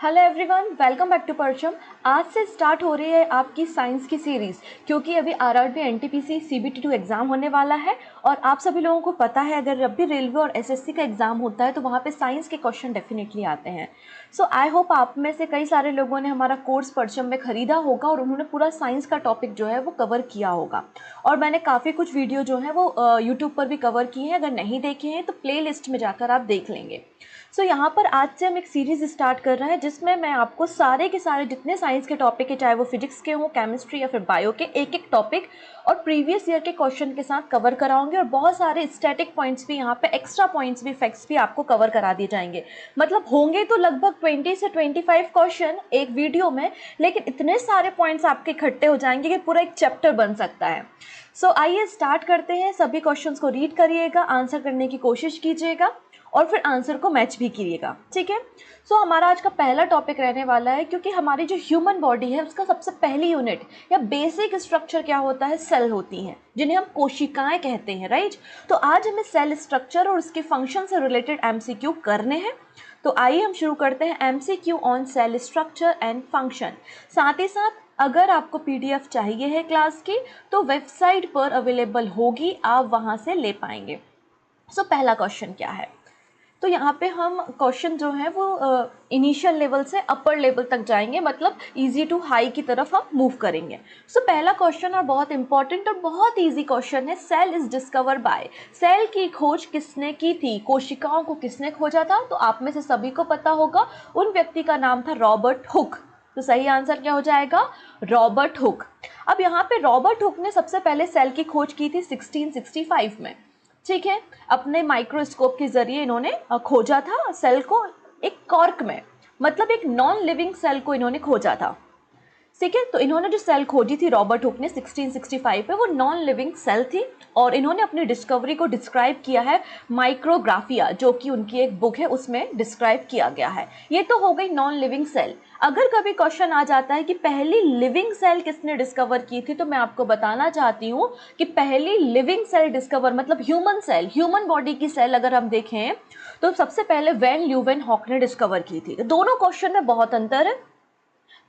Hello everyone, welcome back to Parcham. आज से start हो रही है आपकी साइंस की सीरीज़, क्योंकि अभी आरआरबी एनटीपीसी सीबीटी2 एग्ज़ाम होने वाला है। और आप सभी लोगों को पता है, अगर जब भी रेलवे और एसएससी का एग्ज़ाम होता है तो वहाँ पे साइंस के क्वेश्चन डेफिनेटली आते हैं। सो आई होप आप में से कई सारे लोगों ने हमारा कोर्स परचम में ख़रीदा होगा और उन्होंने पूरा साइंस का टॉपिक जो है वो कवर किया होगा। और मैंने काफ़ी कुछ वीडियो जो है वो यूट्यूब पर भी कवर किए हैं। अगर नहीं देखे हैं तो प्ले लिस्ट में जाकर आप देख लेंगे। सो यहाँ पर आज से हम एक सीरीज़ स्टार्ट कर रहे हैं जिसमें मैं आपको सारे के सारे जितने साइंस के टॉपिक है, चाहे वो फिजिक्स के हों, केमिस्ट्री या फिर बायो के, एक एक टॉपिक और प्रीवियस ईयर के क्वेश्चन के साथ कवर कराऊंगे। और बहुत सारे स्टैटिक पॉइंट्स भी यहाँ पे, एक्स्ट्रा पॉइंट्स भी, फैक्ट्स भी आपको कवर करा दिए जाएंगे। मतलब होंगे तो लगभग 20 से 25 क्वेश्चन एक वीडियो में, लेकिन इतने सारे पॉइंट्स आपके इकट्ठे हो जाएंगे कि पूरा एक चैप्टर बन सकता है। सो आइए स्टार्ट करते हैं। सभी क्वेश्चंस को रीड करिएगा, आंसर करने की कोशिश कीजिएगा और फिर आंसर को मैच भी करिएगा, ठीक है। सो हमारा आज का पहला टॉपिक रहने वाला है, क्योंकि हमारी जो ह्यूमन बॉडी है उसका सबसे पहली यूनिट या बेसिक स्ट्रक्चर क्या होता है? सेल होती हैं, जिन्हें हम कोशिकाएं कहते हैं, राइट। तो आज हमें सेल स्ट्रक्चर और उसके फंक्शन से रिलेटेड एमसीक्यू करने हैं। तो आइए हम शुरू करते हैं MCQ on sale structure and function. साथ ही साथ अगर आपको पीडीएफ चाहिए है क्लास की तो वेबसाइट पर अवेलेबल होगी, आप वहां से ले पाएंगे। सो पहला क्वेश्चन क्या है? तो यहाँ पे हम क्वेश्चन जो है वो इनिशियल लेवल से अपर लेवल तक जाएंगे, मतलब इजी टू हाई की तरफ हम मूव करेंगे। सो पहला क्वेश्चन और बहुत इंपॉर्टेंट और बहुत इजी क्वेश्चन है, cell is discover by. Cell की खोज किसने की थी? कोशिकाओं को किसने खोजा था? तो आप में से सभी को पता होगा, उन व्यक्ति का नाम था रॉबर्ट हुक। तो सही आंसर क्या हो जाएगा? Robert Hooke. अब यहाँ पे रॉबर्ट हुक ने सबसे पहले सेल की खोज की थी 1665 में, ठीक है। अपने माइक्रोस्कोप के जरिए इन्होंने खोजा था सेल को, एक कॉर्क में, मतलब एक नॉन लिविंग सेल को इन्होंने खोजा था, ठीक है। तो इन्होंने जो सेल खोजी थी रॉबर्ट हुक ने 1665 पे, वो नॉन लिविंग सेल थी। और इन्होंने अपनी डिस्कवरी को डिस्क्राइब किया है माइक्रोग्राफिया, जो कि उनकी एक बुक है, उसमें डिस्क्राइब किया गया है। ये तो हो गई नॉन लिविंग सेल। अगर कभी क्वेश्चन आ जाता है कि पहली लिविंग सेल किसने डिस्कवर की थी, तो मैं आपको बताना चाहती हूँ कि पहली लिविंग सेल डिस्कवर, मतलब ह्यूमन सेल, ह्यूमन बॉडी की सेल अगर हम देखें तो सबसे पहले वैन ल्यूवेनहॉक ने डिस्कवर की थी। दोनों क्वेश्चन में बहुत अंतर है।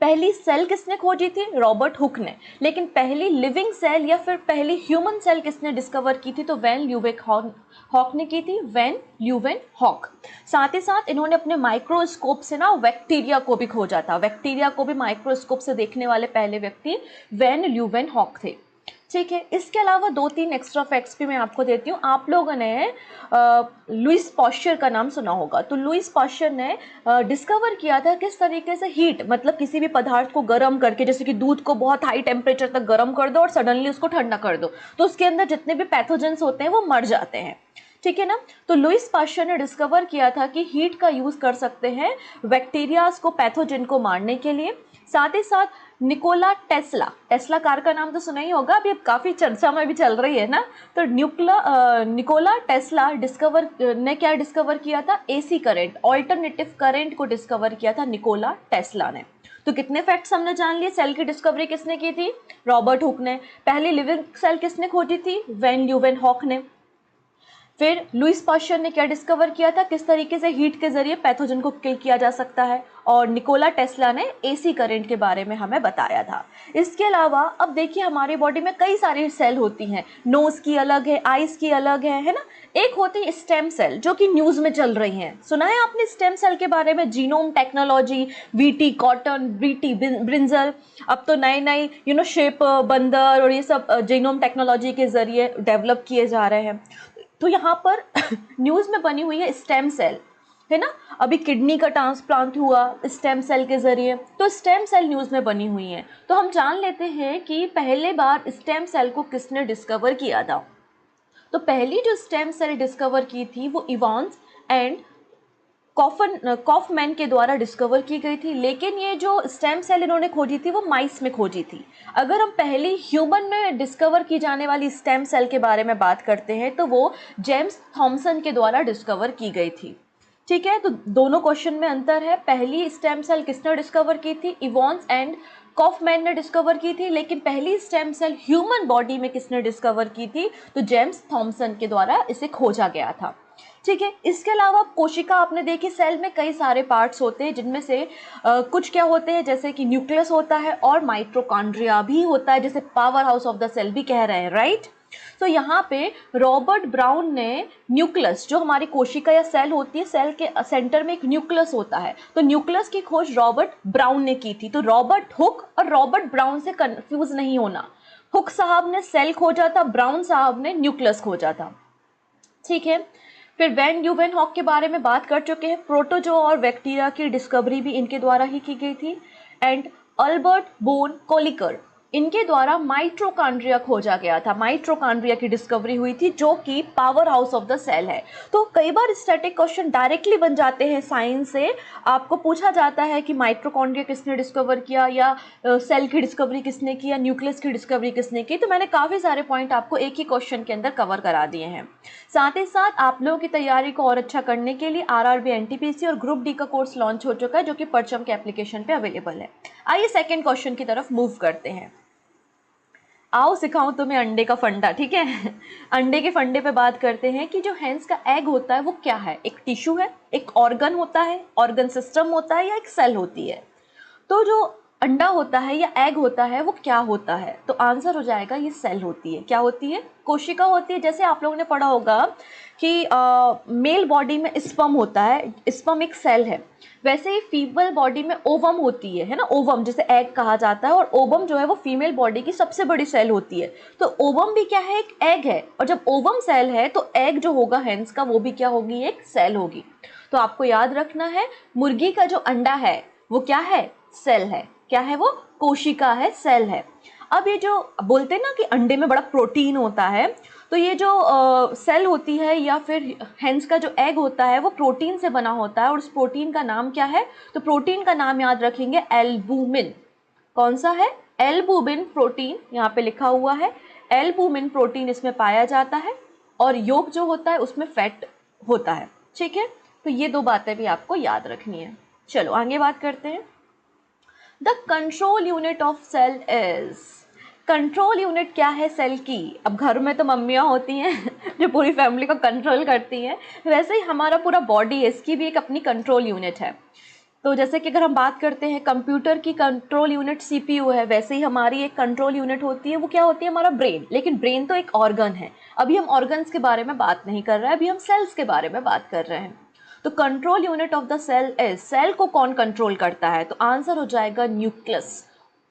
पहली सेल किसने खोजी थी? रॉबर्ट हुक ने। लेकिन पहली लिविंग सेल या फिर पहली ह्यूमन सेल किसने डिस्कवर की थी? तो वैन ल्यूवेनहॉक ने की थी, वैन ल्यूवेनहॉक। साथ ही साथ इन्होंने अपने माइक्रोस्कोप से ना बैक्टीरिया को भी खोजा था। बैक्टीरिया को भी माइक्रोस्कोप से देखने वाले पहले व्यक्ति वैन ल्यूवेनहॉक थे, ठीक है। इसके अलावा 2-3 एक्स्ट्रा फैक्ट्स भी मैं आपको देती हूँ। आप लोगों ने लुइस पॉस्चर का नाम सुना होगा। तो लुइस पॉस्चर ने डिस्कवर किया था किस तरीके से हीट, मतलब किसी भी पदार्थ को गर्म करके, जैसे कि दूध को बहुत हाई टेम्परेचर तक गर्म कर दो और सडनली उसको ठंडा कर दो, तो उसके अंदर जितने भी पैथोजेंस होते हैं वो मर जाते हैं, ठीक है ना। तो लुइस पास्चर ने डिस्कवर किया था कि हीट का यूज कर सकते हैं बैक्टीरियाज को, पैथोजन को मारने के लिए। साथ ही साथ निकोला टेस्ला, टेस्ला कार का नाम तो सुना ही होगा, अभी काफी चर्चा में भी चल रही है ना। तो निकोला टेस्ला ने क्या डिस्कवर किया था? एसी करंट, ऑल्टरनेटिव करंट को डिस्कवर किया था निकोला टेस्ला ने। तो कितने फैक्ट्स हमने जान लिए। सेल की डिस्कवरी किसने की थी? रॉबर्ट हुक ने। पहली लिविंग सेल किसने खोजी थी? वैन ल्यूवेनहॉक ने। फिर लुइस पास्चर ने क्या डिस्कवर किया था? किस तरीके से हीट के जरिए पैथोजन को किल किया जा सकता है। और निकोला टेस्ला ने एसी करंट के बारे में हमें बताया था। इसके अलावा अब देखिए, हमारी बॉडी में कई सारी सेल होती हैं। नोज की अलग है, आईज की अलग है ना। एक होती है स्टेम सेल, जो कि न्यूज में चल रही हैं। सुना है आपने स्टेम सेल के बारे में? Genome technology, VT cotton, BT brinjal, अब तो नए नए शेप बंदर और ये सब जीनोम टेक्नोलॉजी के जरिए डेवलप किए जा रहे हैं। तो यहाँ पर न्यूज में बनी हुई है स्टेम सेल, है ना। अभी किडनी का ट्रांसप्लांट हुआ स्टेम सेल के जरिए, तो स्टेम सेल न्यूज में बनी हुई है। तो हम जान लेते हैं कि पहले बार स्टेम सेल को किसने डिस्कवर किया था। तो पहली जो स्टेम सेल डिस्कवर की थी वो इवांस एंड कॉफमैन के द्वारा डिस्कवर की गई थी। लेकिन ये जो स्टेम सेल इन्होंने खोजी थी वो माइस में खोजी थी। अगर हम पहली ह्यूमन में डिस्कवर की जाने वाली स्टेम सेल के बारे में बात करते हैं तो वो जेम्स थॉमसन के द्वारा डिस्कवर की गई थी, ठीक है। तो दोनों क्वेश्चन में अंतर है। पहली स्टेम सेल किसने डिस्कवर की थी? इवांस एंड कॉफमैन ने डिस्कवर की थी। लेकिन पहली स्टेम सेल ह्यूमन बॉडी में किसने डिस्कवर की थी? तो जेम्स थॉमसन के द्वारा इसे खोजा गया था। ठीक है। इसके अलावा कोशिका आपने देखी, सेल में कई सारे पार्ट्स होते हैं जिनमें से कुछ क्या होते हैं, जैसे कि न्यूक्लियस होता है और माइटोकॉन्ड्रिया भी होता है, जैसे power house of the cell भी कह रहे हैं, राइट। तो यहाँ पे रॉबर्ट ब्राउन ने न्यूक्लियस, जो हमारी कोशिका या सेल होती है, सेल के सेंटर में एक न्यूक्लियस होता है, तो न्यूक्लियस की खोज रॉबर्ट ब्राउन ने की थी। तो रॉबर्ट हुक और रॉबर्ट ब्राउन से कंफ्यूज नहीं होना, हुक साहब ने सेल खोजा था, ब्राउन साहब ने न्यूक्लियस खोजा था, ठीक है। फिर वैन ल्यूवेनहॉक के बारे में बात कर चुके हैं, प्रोटोजो और बैक्टीरिया की डिस्कवरी भी इनके द्वारा ही की गई थी। एंड अल्बर्ट बोन कोलिकर, इनके द्वारा माइटोकॉन्ड्रिया खोजा गया था, माइटोकॉन्ड्रिया की डिस्कवरी हुई थी जो कि power house of the cell है। तो कई बार स्टैटिक क्वेश्चन डायरेक्टली बन जाते हैं साइंस से, आपको पूछा जाता है कि माइटोकॉन्ड्रिया किसने डिस्कवर किया, या सेल की डिस्कवरी किसने की, या न्यूक्लियस की डिस्कवरी किसने की। तो मैंने काफ़ी सारे पॉइंट आपको एक ही क्वेश्चन के अंदर कवर करा दिए हैं। साथ ही साथ आप लोगों की तैयारी को और अच्छा करने के लिए आरआरबी एनटीपीसी और ग्रुप डी का कोर्स लॉन्च हो चुका है, जो कि परचम के एप्लीकेशन पे अवेलेबल है। आइए सेकंड क्वेश्चन की तरफ मूव करते हैं। आओ सिखाऊं तुम्हें अंडे का फंडा, ठीक है। अंडे के फंडे पे बात करते हैं कि जो हेंस का एग होता है वो क्या है, एक टिश्यू है, एक ऑर्गन होता है, ऑर्गन सिस्टम होता है, या एक सेल होती है। तो जो अंडा होता है या एग होता है वो क्या होता है, तो आंसर हो जाएगा ये सेल होती है। क्या होती है, कोशिका होती है। जैसे आप लोगों ने पढ़ा होगा कि मेल बॉडी में स्पर्म होता है, स्पर्म एक सेल है, वैसे ही फीमेल बॉडी में ओवम होती है ना, ओवम जिसे एग कहा जाता है, और ओवम जो है वो फीमेल बॉडी की सबसे बड़ी सेल होती है। तो ओवम भी क्या है, एक एग है, और जब ओवम सेल है तो एग जो होगा हेंस का वो भी क्या होगी, एक सेल होगी। तो आपको याद रखना है, मुर्गी का जो अंडा है वो क्या है, सेल है। क्या है वो, कोशिका है, सेल है। अब ये जो बोलते हैं ना कि अंडे में बड़ा प्रोटीन होता है, तो ये जो सेल होती है या फिर हेंस का जो एग होता है वो प्रोटीन से बना होता है, और उस प्रोटीन का नाम क्या है, तो प्रोटीन का नाम याद रखेंगे एल्बुमिन। कौन सा है, एल्बुमिन प्रोटीन, यहाँ पे लिखा हुआ है एल्बुमिन प्रोटीन इसमें पाया जाता है, और योग जो होता है उसमें फैट होता है, ठीक है। तो ये दो बातें भी आपको याद रखनी है। चलो आगे बात करते हैं। The control unit of cell is, control unit क्या है सेल की। अब घर में तो मम्मियाँ होती हैं जो पूरी फैमिली को कंट्रोल करती हैं, वैसे ही हमारा पूरा बॉडी है, इसकी भी एक अपनी कंट्रोल यूनिट है। तो जैसे कि अगर हम बात करते हैं कंप्यूटर की कंट्रोल यूनिट सीपीयू है, वैसे ही हमारी एक कंट्रोल यूनिट होती है, वो क्या होती है, हमारा ब्रेन। लेकिन ब्रेन तो एक ऑर्गन है, अभी हम ऑर्गन्स के बारे में बात नहीं कर रहे हैं, अभी हम सेल्स के बारे में बात कर रहे हैं। तो control unit of the cell is, cell को कौन कंट्रोल करता है, तो आंसर हो जाएगा न्यूक्लियस,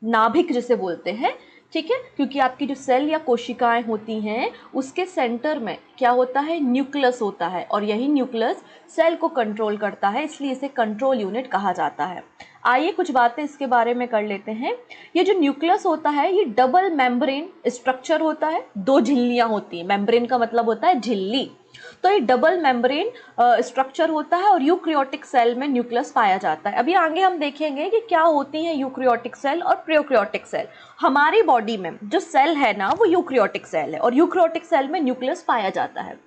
नाभिक जिसे बोलते हैं, ठीक है। क्योंकि आपकी जो सेल या कोशिकाएं होती हैं उसके सेंटर में क्या होता है, न्यूक्लियस होता है, और यही न्यूक्लियस सेल को कंट्रोल करता है, इसलिए इसे कंट्रोल यूनिट कहा जाता है। आइए कुछ बातें इसके बारे में कर लेते हैं। ये जो न्यूक्लियस होता है ये डबल मेम्ब्रेन स्ट्रक्चर होता है, दो झिल्लियां होती हैं, मेम्ब्रेन का मतलब होता है झिल्ली, तो ये डबल मेम्ब्रेन स्ट्रक्चर होता है, और यूक्रियोटिक सेल में न्यूक्लियस पाया जाता है। अभी आगे हम देखेंगे कि क्या होती हैं यूक्रियोटिक सेल और प्रोकैरियोटिक सेल। हमारी बॉडी में जो सेल है ना वो यूक्रियोटिक सेल है, और यूक्रियोटिक सेल में न्यूक्लियस पाया जाता है,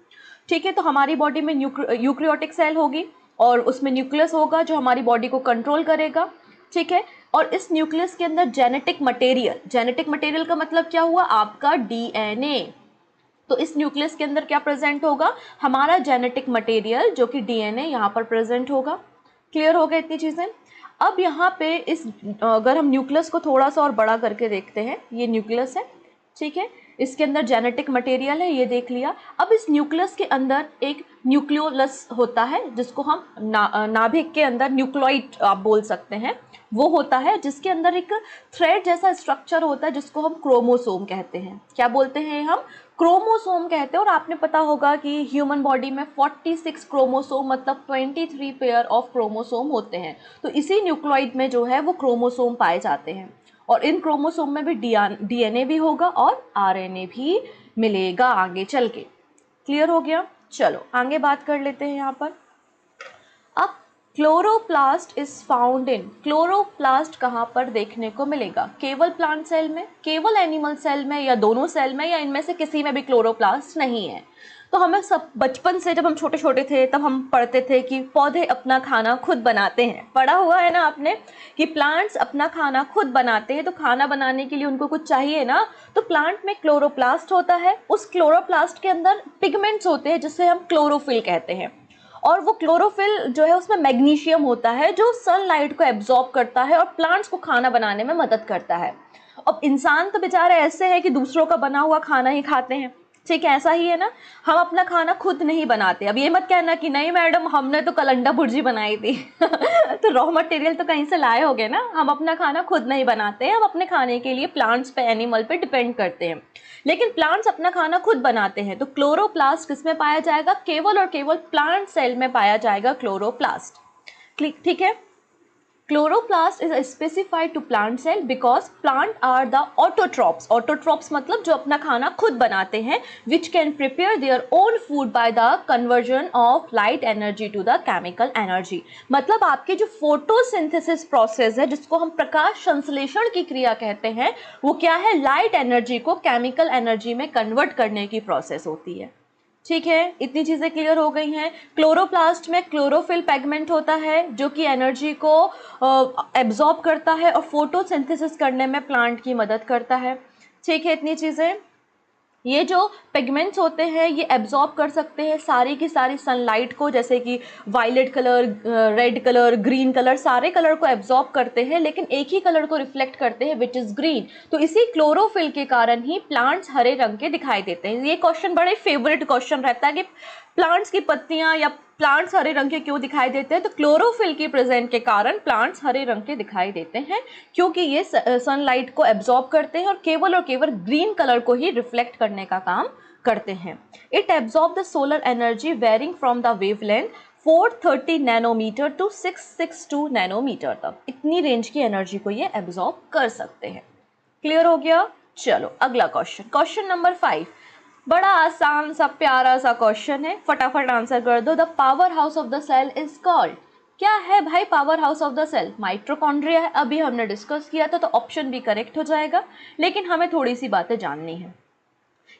ठीक है। तो हमारी बॉडी में यूक्रियोटिक सेल होगी और उसमें न्यूक्लियस होगा जो हमारी बॉडी को कंट्रोल करेगा, ठीक है। और इस न्यूक्लियस के अंदर जेनेटिक मटेरियल, जेनेटिक मटेरियल का मतलब क्या हुआ, आपका डीएनए। तो इस न्यूक्लियस के अंदर क्या प्रेजेंट होगा, हमारा जेनेटिक मटेरियल जो कि डीएनए यहाँ पर प्रेजेंट होगा। क्लियर हो गया इतनी चीज़ें। अब यहाँ पे इस अगर हम न्यूक्लियस को थोड़ा सा और बड़ा करके देखते हैं, ये न्यूक्लियस है, ठीक है, इसके अंदर जेनेटिक मटेरियल है, ये देख लिया। अब इस न्यूक्लियस के अंदर एक न्यूक्लियोलस होता है जिसको हम नाभिक के अंदर न्यूक्लियोइड आप बोल सकते हैं, वो होता है जिसके अंदर एक थ्रेड जैसा स्ट्रक्चर होता है जिसको हम क्रोमोसोम कहते हैं। क्या बोलते हैं हम, क्रोमोसोम कहते हैं। और आपने पता होगा कि ह्यूमन बॉडी में 46 क्रोमोसोम मतलब 23 पेयर ऑफ क्रोमोसोम होते हैं। तो इसी न्यूक्लियोइड में जो है वो क्रोमोसोम पाए जाते हैं, और इन क्रोमोसोम में भी डीएनए भी होगा और आरएनए भी मिलेगा आगे चल के। क्लियर हो गया। चलो आगे बात कर लेते हैं यहाँ पर। अब chloroplast is found in, chloroplast कहाँ पर देखने को मिलेगा, केवल प्लांट सेल में, केवल एनिमल सेल में, या दोनों सेल में, या इनमें से किसी में भी क्लोरोप्लास्ट नहीं है। तो हमें सब बचपन से जब हम छोटे छोटे थे तब हम पढ़ते थे कि पौधे अपना खाना खुद बनाते हैं, पढ़ा हुआ है ना आपने कि प्लांट्स अपना खाना खुद बनाते हैं। तो खाना बनाने के लिए उनको कुछ चाहिए ना, तो प्लांट में क्लोरोप्लास्ट होता है, उस क्लोरोप्लास्ट के अंदर पिगमेंट्स होते हैं जिसे हम क्लोरोफिल कहते हैं। और वो क्लोरोफिल जो है उसमें मैग्नीशियम होता है जो सनलाइट को एब्जॉर्ब करता है और प्लांट्स को खाना बनाने में मदद करता है। अब इंसान तो बेचारे ऐसे हैं कि दूसरों का बना हुआ खाना ही खाते हैं, ठीक है, ऐसा ही है ना। हम अपना खाना खुद नहीं बनाते। अब ये मत कहना कि नहीं मैडम हमने तो कल अंडा भुर्जी बनाई थी तो रॉ मटेरियल तो कहीं से लाए होगे ना। हम अपना खाना खुद नहीं बनाते हैं, हम अपने खाने के लिए प्लांट्स पे, एनिमल पे डिपेंड करते हैं। लेकिन प्लांट्स अपना खाना खुद बनाते हैं। तो क्लोरोप्लास्ट किसमें पाया जाएगा? केवल और केवल प्लांट सेल में पाया जाएगा क्लोरोप्लास्ट, ठीक है। Chloroplast is specified to plant cell because plant are the autotrophs. Autotrophs मतलब जो अपना खाना खुद बनाते हैं, which can prepare their own food by the conversion of light energy to the chemical energy. मतलब आपके जो photosynthesis process है, जिसको हम प्रकाश संश्लेषण की क्रिया कहते हैं, वो क्या है? लाइट एनर्जी को केमिकल एनर्जी में कन्वर्ट करने की प्रोसेस होती है, ठीक है। इतनी चीज़ें क्लियर हो गई हैं। क्लोरोप्लास्ट में क्लोरोफिल पिगमेंट होता है जो कि एनर्जी को एब्जॉर्ब करता है और फोटोसिंथेसिस करने में प्लांट की मदद करता है, ठीक है। इतनी चीज़ें, ये जो पिगमेंट्स होते हैं ये एब्जॉर्ब कर सकते हैं सारी की सारी सनलाइट को, जैसे कि violet colour, red colour, green colour, सारे कलर को एब्जॉर्ब करते हैं, लेकिन एक ही कलर को रिफ्लेक्ट करते हैं विच इज़ ग्रीन। तो इसी क्लोरोफिल के कारण ही प्लांट्स हरे रंग के दिखाई देते हैं। ये क्वेश्चन बड़े फेवरेट क्वेश्चन रहता है कि प्लांट्स की पत्तियां या प्लांट्स हरे रंग के क्यों दिखाई देते हैं। तो क्लोरोफिल की प्रेजेंट के कारण प्लांट्स हरे रंग के दिखाई देते हैं, क्योंकि ये सनलाइट को एब्जॉर्ब करते हैं और केवल ग्रीन कलर को ही रिफ्लेक्ट करने का काम करते हैं। It absorb the solar energy varying from the wavelength 430 nanometer to 662 nanometer तक। इतनी रेंज की एनर्जी को ये एब्जॉर्ब कर सकते हैं। क्लियर हो गया? चलो अगला क्वेश्चन, क्वेश्चन नंबर 5। बड़ा आसान सा प्यारा सा क्वेश्चन है, फटाफट आंसर कर दो। The power house of the cell is called. क्या है भाई power house of the cell? Mitochondria है, अभी हमने डिस्कस किया था, तो ऑप्शन भी करेक्ट हो जाएगा। लेकिन हमें थोड़ी सी बातें जाननी है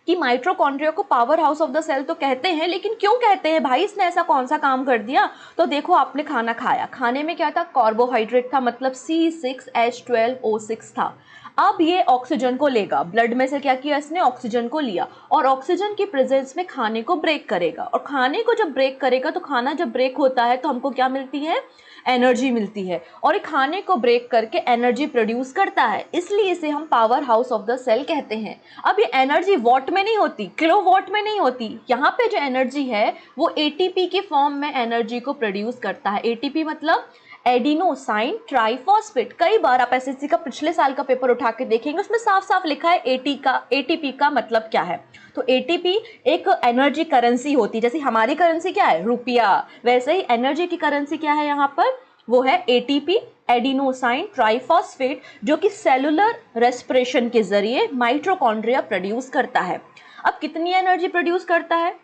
कि माइटोकॉन्ड्रिया को power house of the cell तो कहते हैं, लेकिन क्यों कहते हैं भाई? इसने ऐसा कौन सा काम कर दिया? तो देखो, आपने खाना खाया, खाने में क्या था? कार्बोहाइड्रेट था, मतलब C6H12O6 था। अब ये ऑक्सीजन को लेगा, ब्लड में से क्या किया इसने? ऑक्सीजन को लिया, और ऑक्सीजन की प्रेजेंस में खाने को ब्रेक करेगा। और खाने को जब ब्रेक करेगा, तो खाना जब ब्रेक होता है तो हमको क्या मिलती है? एनर्जी मिलती है। और ये खाने को ब्रेक करके एनर्जी प्रोड्यूस करता है, इसलिए इसे हम power house of the cell कहते हैं। अब ये एनर्जी वॉट में नहीं होती, किलो वॉट में नहीं होती। यहाँ पे जो एनर्जी है वो एटीपी के फॉर्म में एनर्जी को प्रोड्यूस करता है। एटीपी मतलब एडिनोसाइन ट्राइफॉस्फेट। कई बार आप एसएससी का पिछले साल का पेपर उठा के देखेंगे, उसमें साफ साफ लिखा है एटीपी का मतलब क्या है। तो एटीपी एक एनर्जी करेंसी होती है। जैसे हमारी करेंसी क्या है? रुपया, वैसे ही एनर्जी की करेंसी क्या है यहाँ पर? वो है एटीपी, एडिनोसाइन ट्राइफॉस्फेट, जो कि सेलुलर रेस्पिरेशन के जरिए माइटोकॉन्ड्रिया प्रोड्यूस करता है। अब कितनी एनर्जी प्रोड्यूस करता है?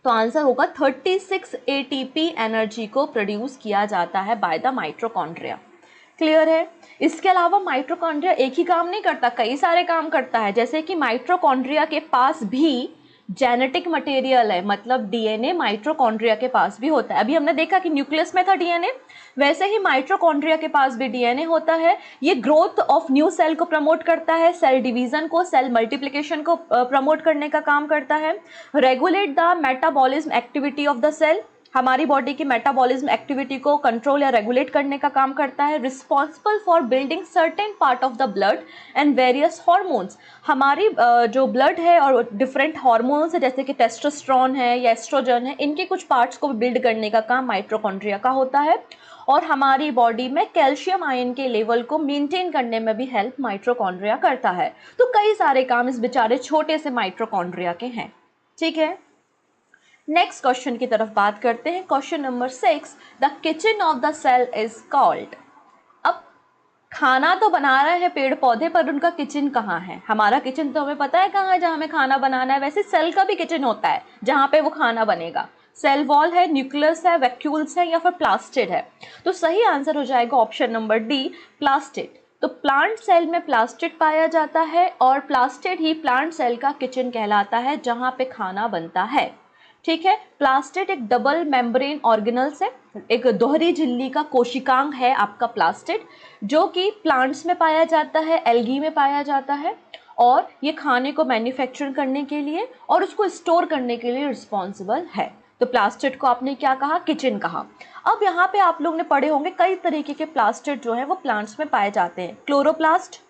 तो आंसर होगा 36 एटीपी एनर्जी को प्रोड्यूस किया जाता है बाय द माइटोकॉन्ड्रिया। क्लियर है? इसके अलावा माइटोकॉन्ड्रिया एक ही काम नहीं करता, कई सारे काम करता है। जैसे कि माइटोकॉन्ड्रिया के पास भी जेनेटिक मटेरियल है, मतलब डीएनए माइटोकॉन्ड्रिया के पास भी होता है। अभी हमने देखा कि न्यूक्लियस में था डीएनए, वैसे ही माइटोकॉन्ड्रिया के पास भी डीएनए होता है। ये ग्रोथ ऑफ न्यू सेल को प्रमोट करता है, सेल डिवीजन को, सेल मल्टीप्लिकेशन को प्रमोट करने का काम करता है। Regulate the metabolism activity of the cell, हमारी बॉडी की मेटाबॉलिज्म एक्टिविटी को कंट्रोल या रेगुलेट करने का काम करता है। Responsible for building certain part of the blood and various hormones, हमारी जो ब्लड है और डिफरेंट हार्मोन्स है, जैसे कि टेस्टोस्टेरोन है या एस्ट्रोजन है, इनके कुछ पार्ट्स को बिल्ड करने का काम माइटोकॉन्ड्रिया का होता है। और हमारी बॉडी में कैल्शियम आयन के लेवल को मेंटेन करने में भी हेल्प माइटोकॉन्ड्रिया करता है। तो कई सारे काम इस बेचारे छोटे से माइटोकॉन्ड्रिया के हैं, ठीक है। नेक्स्ट क्वेश्चन की तरफ बात करते हैं। Question number 6, the kitchen of the cell is called. अब खाना तो बना रहे हैं पेड़ पौधे, पर उनका किचन कहाँ है? हमारा किचन तो हमें पता है कहाँ है, जहाँ हमें खाना बनाना है। वैसे सेल का भी किचन होता है जहाँ पे वो खाना बनेगा। सेल वॉल है, न्यूक्लियस है, वैक्यूल्स है, या फिर प्लास्टिड है। तो सही आंसर हो जाएगा ऑप्शन नंबर डी, प्लास्टिड। तो प्लांट सेल में प्लास्टिड पाया जाता है और प्लास्टिड ही प्लांट सेल का किचन कहलाता है, जहाँ पे खाना बनता है, ठीक है। प्लास्टिड एक डबल मेम्ब्रेन ऑर्गेनल्स है, एक दोहरी झिल्ली का कोशिकांग है आपका प्लास्टिड, जो कि प्लांट्स में पाया जाता है, एल्गी में पाया जाता है, और ये खाने को मैन्युफैक्चर करने के लिए और उसको स्टोर करने के लिए रिस्पॉन्सिबल है। तो प्लास्टिड को आपने क्या कहा, किचन कहा। अब यहाँ पे आप लोग ने पढ़े होंगे कई तरीके के प्लास्टिड जो है वो प्लांट्स में पाए जाते हैं। क्लोरोप्लास्ट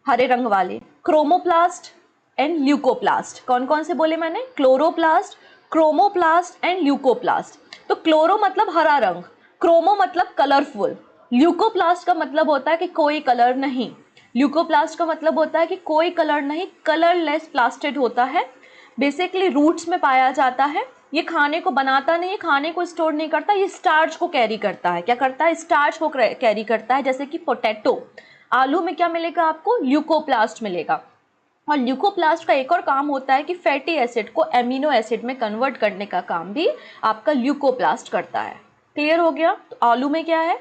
हरे रंग वाले, क्रोमोप्लास्ट एंड ल्यूकोप्लास्ट। कौन कौन से बोले मैंने, क्लोरोप्लास्ट, क्रोमोप्लास्ट एंड ल्यूकोप्लास्ट। तो क्लोरो मतलब हरा रंग, क्रोमो मतलब कलरफुल, ल्यूकोप्लास्ट का मतलब होता है कि कोई कलर नहीं, ल्यूकोप्लास्ट का मतलब होता है कि कोई कलर नहीं, कलरलेस प्लास्टिड होता है। बेसिकली रूट्स में पाया जाता है। ये खाने को बनाता नहीं है, खाने को स्टोर नहीं करता, ये स्टार्च को कैरी करता है। क्या करता है, स्टार्च को कैरी करता है। जैसे कि पोटैटो, आलू में क्या मिलेगा आपको, ल्यूकोप्लास्ट मिलेगा। और ल्यूकोप्लास्ट का एक और काम होता है कि फैटी एसिड को एमिनो एसिड में कन्वर्ट करने का काम भी आपका ल्यूकोप्लास्ट करता है। क्लियर हो गया। तो आलू में क्या है,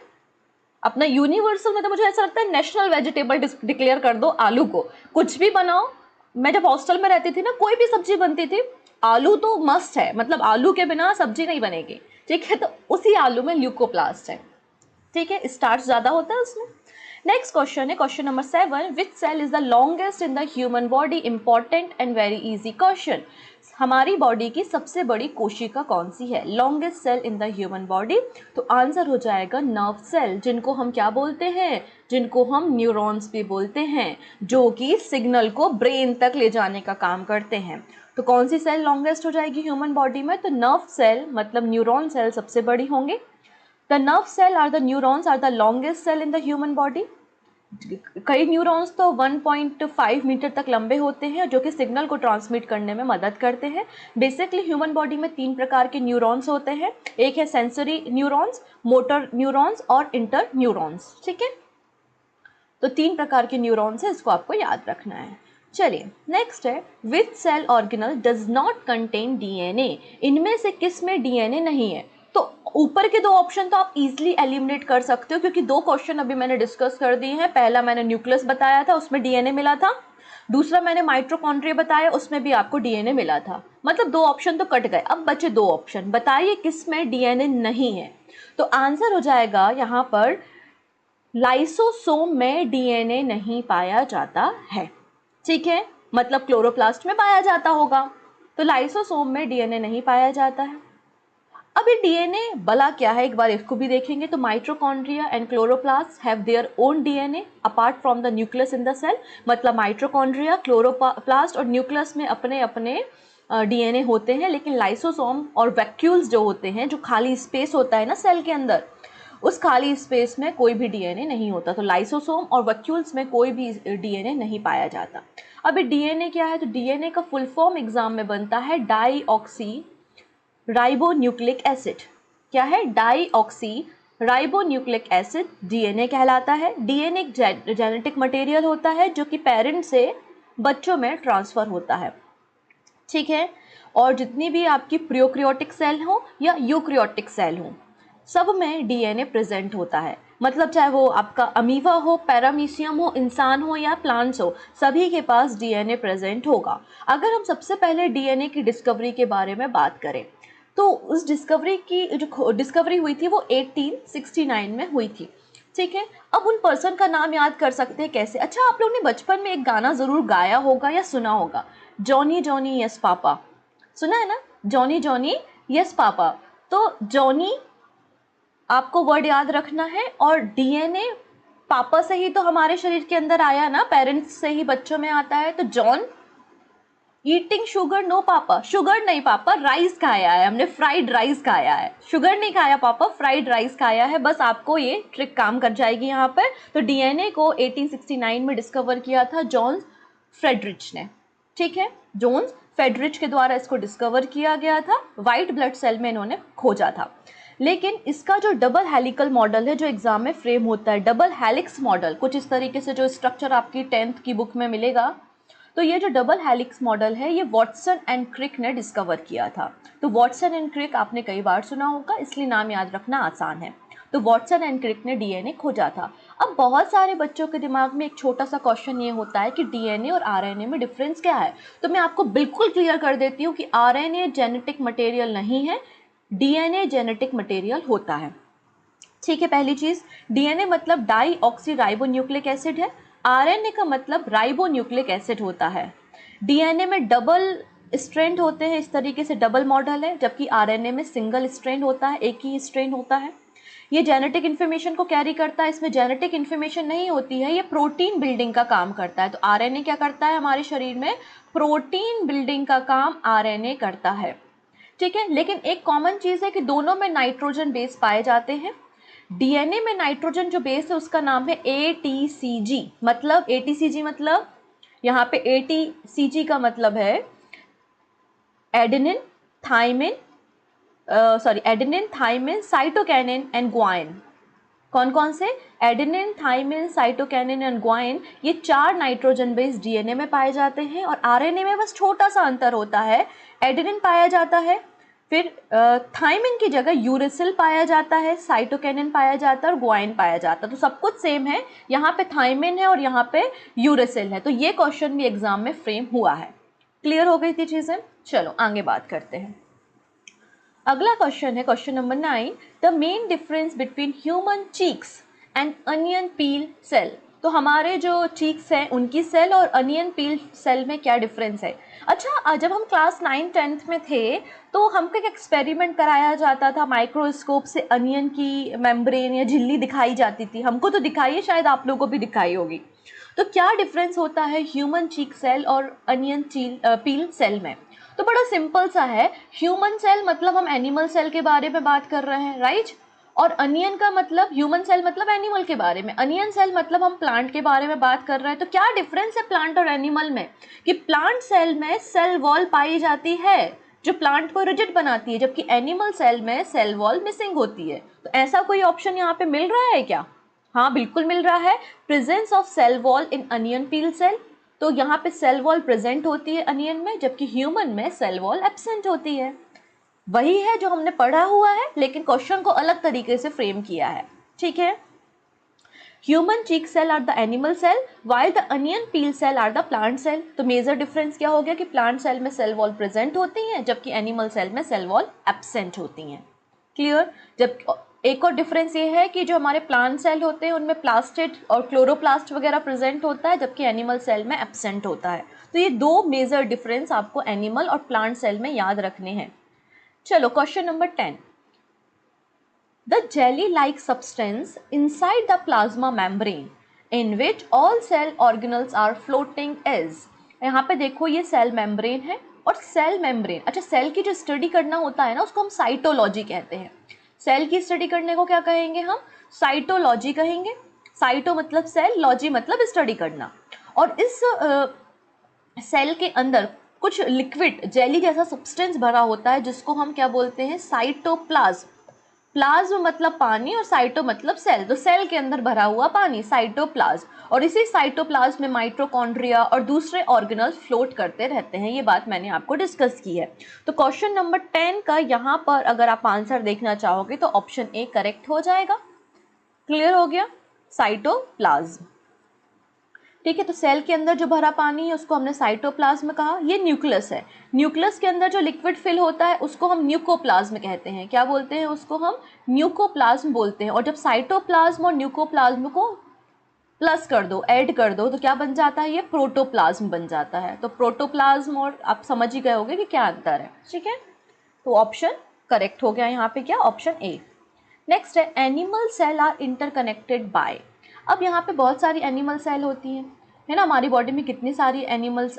अपना यूनिवर्सल में तो मुझे ऐसा लगता है नेशनल वेजिटेबल डिक्लेयर कर दो आलू को, कुछ भी बनाओ। मैं जब हॉस्टल में रहती थी ना, कोई भी सब्जी बनती थी, आलू तो मस्ट है, मतलब आलू के बिना सब्जी नहीं बनेगी, ठीक है। तो उसी आलू में ल्यूकोप्लास्ट है, ठीक है, स्टार्च ज़्यादा होता है उसमें। नेक्स्ट क्वेश्चन है question number 7, which cell is the longest in the human body. Important and very easy question. हमारी बॉडी की सबसे बड़ी कोशिका कौन सी है, longest cell in the human body. तो आंसर हो जाएगा नर्व सेल, जिनको हम क्या बोलते हैं, जिनको हम न्यूरॉन्स भी बोलते हैं, जो कि सिग्नल को ब्रेन तक ले जाने का काम करते हैं। तो कौन सी सेल लॉन्गेस्ट हो जाएगी ह्यूमन बॉडी में, तो नर्व सेल मतलब न्यूरॉन सेल सबसे बड़ी होंगे। The nerve cell or the neurons are the longest cell in the human body. कई न्यूरॉन्स तो 1.5 मीटर तक लंबे होते हैं, जो कि सिग्नल को ट्रांसमिट करने में मदद करते हैं। बेसिकली ह्यूमन बॉडी में 3 प्रकार के न्यूरॉन्स होते हैं, एक है सेंसरी न्यूरॉन्स, मोटर न्यूरॉन्स और इंटर न्यूरॉन्स, ठीक है। तो 3 प्रकार के न्यूरॉन्स है, इसको आपको याद रखना है। चलिए नेक्स्ट है, which cell organelle does not contain DNA. इनमें से किस में डीएनए नहीं है। तो ऊपर के 2 ऑप्शन तो आप इजीली एलिमिनेट कर सकते हो, क्योंकि 2 क्वेश्चन अभी मैंने डिस्कस कर दिए हैं। पहला मैंने न्यूक्लियस बताया था, उसमें डीएनए मिला था। दूसरा मैंने माइटोकॉन्ड्रिया बताया, उसमें भी आपको डीएनए मिला था। मतलब 2 ऑप्शन तो कट गए, अब बचे 2 ऑप्शन। बताइए किस में डीएनए नहीं है। तो आंसर हो जाएगा यहाँ पर लाइसोसोम में डीएनए नहीं पाया जाता है, ठीक है। मतलब क्लोरोप्लास्ट में पाया जाता होगा, तो लाइसोसोम में डीएनए नहीं पाया जाता है। अब ये डीएनए भला क्या है, एक बार इसको भी देखेंगे। तो mitochondria and chloroplast have their own DNA apart from the nucleus in the cell. मतलब माइटोकॉन्ड्रिया, क्लोरोप्लास्ट और न्यूक्लियस में अपने अपने डीएनए होते हैं, लेकिन लाइसोसोम और वैक्यूल्स जो होते हैं, जो खाली स्पेस होता है ना सेल के अंदर, उस खाली स्पेस में कोई भी डीएनए नहीं होता। तो लाइसोसोम और वैक्यूल्स में कोई भी डीएनए नहीं पाया जाता। अब डीएनए क्या है, तो डीएनए का फुल फॉर्म एग्जाम में बनता है डाईऑक्सी राइबोन्यूक्लिक एसिड। क्या है, डाईऑक्सी राइबोन्यूक्लिक एसिड डीएनए कहलाता है। डीएनए एक जेनेटिक मटेरियल होता है, जो कि पेरेंट से बच्चों में ट्रांसफर होता है, ठीक है। और जितनी भी आपकी प्रोकैरियोटिक सेल हो या यूकैरियोटिक सेल हो, सब में डीएनए प्रेजेंट होता है। मतलब चाहे वो आपका अमीबा हो, पैरामीशियम हो, इंसान हो या प्लांट्स हो, सभी के पास डीएनए प्रेजेंट होगा। अगर हम सबसे पहले डीएनए की डिस्कवरी के बारे में बात करें, तो उस डिस्कवरी की जो डिस्कवरी हुई थी वो 1869 में हुई थी, ठीक है। अब उन पर्सन का नाम याद कर सकते हैं कैसे। अच्छा, आप लोग ने बचपन में एक गाना ज़रूर गाया होगा या सुना होगा, जॉनी जॉनी यस पापा। सुना है ना, जॉनी जॉनी यस पापा। तो जॉनी आपको वर्ड याद रखना है, और डीएनए पापा से ही तो हमारे शरीर के अंदर आया ना, पेरेंट्स से ही बच्चों में आता है। तो जॉन ईटिंग शुगर, नो पापा, शुगर नहीं पापा, राइस खाया है हमने, फ्राइड राइस खाया है, शुगर नहीं खाया पापा, फ्राइड राइस खाया है। बस आपको ये ट्रिक काम कर जाएगी यहाँ पर। तो डीएनए को 1869 में डिस्कवर किया था जॉन फ्रेडरिच ने, ठीक है। जॉन फ्रेडरिच के द्वारा इसको डिस्कवर किया गया था। वाइट ब्लड सेल में इन्होंने खोजा था। लेकिन इसका जो डबल हेलिकल मॉडल है, जो एग्जाम में फ्रेम होता है, डबल हेलिक्स मॉडल, कुछ इस तरीके से जो स्ट्रक्चर आपकी 10th की बुक में मिलेगा। तो ये जो डबल हेलिक्स मॉडल है, ये वॉटसन एंड क्रिक ने डिस्कवर किया था। तो वॉटसन एंड क्रिक आपने कई बार सुना होगा, इसलिए नाम याद रखना आसान है। तो वॉटसन एंड क्रिक ने डीएनए खोजा था। अब बहुत सारे बच्चों के दिमाग में एक छोटा सा क्वेश्चन ये होता है कि डीएनए और आरएनए में डिफरेंस क्या है। तो मैं आपको बिल्कुल क्लियर कर देती हूँ कि आरएनए जेनेटिक मटेरियल नहीं है, डीएनए जेनेटिक मटेरियल होता है, ठीक है। पहली चीज, डीएनए मतलब डाईऑक्सी राइबोन्यूक्लिक एसिड है, आरएनए का मतलब राइबोन्यूक्लिक एसिड होता है। डीएनए में डबल स्ट्रैंड होते हैं, इस तरीके से डबल मॉडल है, जबकि आरएनए में सिंगल स्ट्रैंड होता है, एक ही स्ट्रैंड होता है। ये जेनेटिक इन्फॉर्मेशन को कैरी करता है, इसमें जेनेटिक इन्फॉर्मेशन नहीं होती है, ये प्रोटीन बिल्डिंग का काम करता है। तो आरएनए क्या करता है हमारे शरीर में? प्रोटीन बिल्डिंग का काम आरएनए करता है, ठीक है। लेकिन एक कॉमन चीज़ है कि दोनों में नाइट्रोजन बेस पाए जाते हैं। डीएनए में नाइट्रोजन जो बेस है उसका नाम है एटीसीजी। मतलब एटीसीजी मतलब यहाँ पे एटीसीजी का मतलब है adenine, thymine, adenine, thymine, cytokinin and guanine. कौन कौन से? Adenine, thymine, cytokinin and guanine. ये 4 नाइट्रोजन बेस्ड डीएनए में पाए जाते हैं और आरएनए में बस छोटा सा अंतर होता है। एडेनिन पाया जाता है, फिर थाइमिन की जगह यूरेसिल पाया जाता है, साइटोकिनिन पाया जाता है और ग्वाइन पाया जाता है। तो सब कुछ सेम है, यहाँ पे थाइमिन है और यहाँ पे यूरेसिल है। तो ये क्वेश्चन भी एग्जाम में फ्रेम हुआ है। क्लियर हो गई थी चीज़ें? चलो आगे बात करते हैं। अगला क्वेश्चन है question number 9, the main difference between human cheeks and onion peel cell. तो हमारे जो चीक्स हैं उनकी सेल और अनियन पील सेल में क्या डिफरेंस है? अच्छा, जब हम क्लास 9th-10th में थे तो हमको एक एक्सपेरिमेंट कराया जाता था, माइक्रोस्कोप से अनियन की मेम्ब्रेन या झिल्ली दिखाई जाती थी। हमको तो दिखाई है, शायद आप लोगों को भी दिखाई होगी। तो क्या डिफरेंस होता है ह्यूमन चीक सेल और अनियन पील सेल में? तो बड़ा सिंपल सा है। ह्यूमन सेल मतलब हम एनिमल सेल के बारे में बात कर रहे हैं, राइट। और अनियन का मतलब, ह्यूमन सेल मतलब एनिमल के बारे में, अनियन सेल मतलब हम प्लांट के बारे में बात कर रहे हैं। तो क्या डिफरेंस है प्लांट और एनिमल में? कि प्लांट सेल में सेल वॉल पाई जाती है जो प्लांट को रिजिड बनाती है, जबकि एनिमल सेल में सेल वॉल मिसिंग होती है। तो ऐसा कोई ऑप्शन यहाँ पे मिल रहा है क्या? हाँ बिल्कुल मिल रहा है। Presence of cell wall in onion peel cell. तो यहाँ पे सेल वॉल प्रेजेंट होती है अनियन में, जबकि ह्यूमन में सेल वॉल एब्सेंट होती है। वही है जो हमने पढ़ा हुआ है, लेकिन क्वेश्चन को अलग तरीके से फ्रेम किया है, ठीक है। Human cheek cell are the animal cell while the onion peel cell are the plant cell. तो मेजर डिफरेंस क्या हो गया कि प्लांट सेल में सेल वॉल प्रेजेंट होती हैं, जबकि एनिमल सेल में सेल वॉल एब्सेंट होती हैं। क्लियर? जब एक और डिफरेंस ये है कि जो हमारे प्लांट सेल होते हैं उनमें प्लास्टिड और क्लोरोप्लास्ट वगैरह प्रेजेंट होता है, जबकि एनिमल सेल में एब्सेंट होता है। तो ये 2 मेजर डिफरेंस आपको एनिमल और प्लांट सेल में याद रखने हैं। चलो question number 10, the jelly like substance inside the plasma membrane in which all cell organelles are floating is. यहाँ पे देखो ये सेल मेम्ब्रेन है और सेल मेम्ब्रेन, अच्छा सेल की जो स्टडी करना होता है ना उसको हम साइटोलॉजी कहते हैं। सेल की स्टडी करने को क्या कहेंगे हम? साइटोलॉजी कहेंगे। साइटो मतलब सेल, लॉजी मतलब स्टडी करना। और इस सेल के अंदर कुछ लिक्विड जेली जैसा सब्सटेंस भरा होता है जिसको हम क्या बोलते हैं? साइटोप्लाज्म। प्लाज्म मतलब पानी और साइटो मतलब सेल, तो सेल के अंदर भरा हुआ पानी, साइटोप्लाज्म। और इसी साइटोप्लाज्म में माइटोकॉन्ड्रिया और दूसरे ऑर्गेनल्स फ्लोट करते रहते हैं। ये बात मैंने आपको डिस्कस की है। तो क्वेश्चन नंबर 10 का यहाँ पर अगर आप आंसर देखना चाहोगे तो ऑप्शन ए करेक्ट हो जाएगा। क्लियर हो गया? साइटोप्लाज्म, ठीक है। तो सेल के अंदर जो भरा पानी है उसको हमने साइटोप्लाज्म कहा। ये न्यूक्लियस है, न्यूक्लियस के अंदर जो लिक्विड फिल होता है उसको हम न्यूकोप्लाज्म कहते हैं। क्या बोलते हैं उसको? हम न्यूकोप्लाज्म बोलते हैं। और जब साइटोप्लाज्म और न्यूकोप्लाज्म को प्लस कर दो, ऐड कर दो, तो क्या बन जाता है? ये प्रोटोप्लाज्म बन जाता है। तो प्रोटोप्लाज्म और आप समझ ही गए होंगे कि क्या अंतर है, ठीक है। तो ऑप्शन करेक्ट हो गया यहाँ पे, क्या? Option A. नेक्स्ट है animal cell are interconnected by. अब यहाँ पे बहुत सारी एनिमल सेल होती हैं, है ना। हमारी बॉडी में कितनी सारी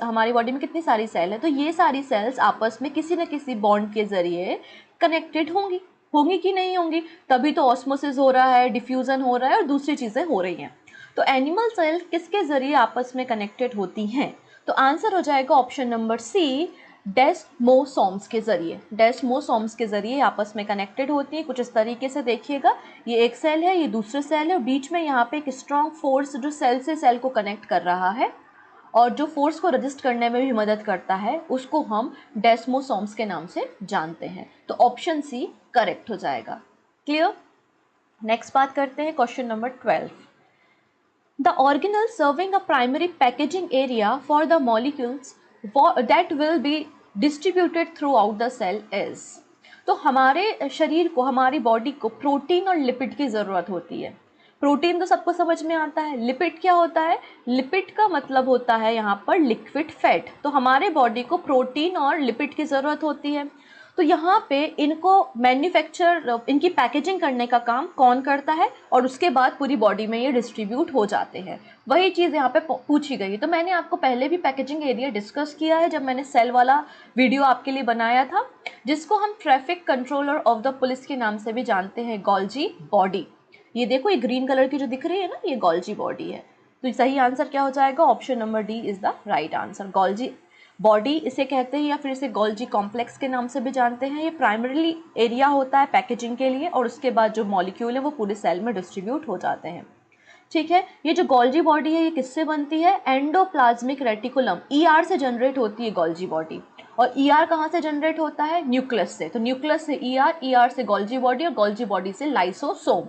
हमारी बॉडी में कितनी सारी सेल है? तो ये सारी सेल्स आपस में किसी न किसी बॉन्ड के जरिए कनेक्टेड होंगी। होंगी कि नहीं होंगी? तभी तो ऑस्मोसिस हो रहा है, डिफ्यूजन हो रहा है और दूसरी चीज़ें हो रही हैं। तो एनिमल सेल किसके जरिए आपस में कनेक्टेड होती हैं? तो आंसर हो जाएगा ऑप्शन नंबर सी, डेस्मोसोम्स के जरिए। डेस्मोसोम्स के जरिए आपस में कनेक्टेड होती है। कुछ इस तरीके से देखिएगा, ये एक सेल है, ये दूसरे सेल है और बीच में यहाँ पे एक स्ट्रॉन्ग फोर्स जो सेल से सेल को कनेक्ट कर रहा है और जो फोर्स को रजिस्ट करने में भी मदद करता है उसको हम डेस्मोसोम्स के नाम से जानते हैं। तो ऑप्शन सी करेक्ट हो जाएगा। क्लियर? नेक्स्ट बात करते हैं question number 12, the organelle serving a primary packaging area for the molecules that will be distributed throughout the cell is। तो हमारे शरीर को, हमारी बॉडी को प्रोटीन और लिपिड की ज़रूरत होती है। प्रोटीन तो सबको समझ में आता है। लिपिड क्या होता है? लिपिड का मतलब होता है यहाँ पर लिक्विड फैट। तो हमारे बॉडी को प्रोटीन और लिपिड की ज़रूरत होती है। तो यहाँ पे इनको मैन्युफैक्चर, इनकी पैकेजिंग करने का काम कौन करता है, और उसके बाद पूरी बॉडी में ये डिस्ट्रीब्यूट हो जाते हैं। वही चीज़ यहाँ पे पूछी गई है। तो मैंने आपको पहले भी पैकेजिंग एरिया डिस्कस किया है जब मैंने सेल वाला वीडियो आपके लिए बनाया था, जिसको हम traffic controller of the police के नाम से भी जानते हैं, गोल्जी बॉडी। ये देखो, ये ग्रीन कलर की जो दिख रही है ना, ये गोल्जी बॉडी है। तो सही आंसर क्या हो जाएगा? Option number D is the right answer. Golgi body इसे कहते हैं, या फिर इसे गोल्जी कॉम्प्लेक्स के नाम से भी जानते हैं। ये प्राइमरीली एरिया होता है पैकेजिंग के लिए, और उसके बाद जो मॉलिक्यूल है वो पूरे सेल में डिस्ट्रीब्यूट हो जाते हैं। ठीक है, ये जो गोल्जी बॉडी है ये किससे बनती है? एंडोप्लाज्मिक रेटिकुलम, ईआर से जनरेट होती है गोल्जी बॉडी। और ईआर कहाँ से जनरेट होता है? न्यूक्लियस से। तो न्यूक्लियस से ईआर, ईआर से गोल्जी बॉडी, और गोल्जी बॉडी से लाइसोसोम।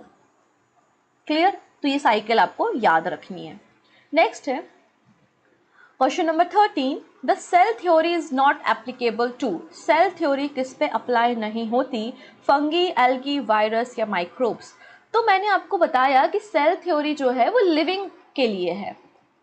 क्लियर? तो ये साइकिल आपको याद रखनी है। नेक्स्ट है question number 13, the cell theory is not applicable to. Cell theory किस पे अप्लाई नहीं होती? फंगी, एल्गी, वायरस या माइक्रोब्स। तो मैंने आपको बताया कि सेल थ्योरी जो है वो लिविंग के लिए है।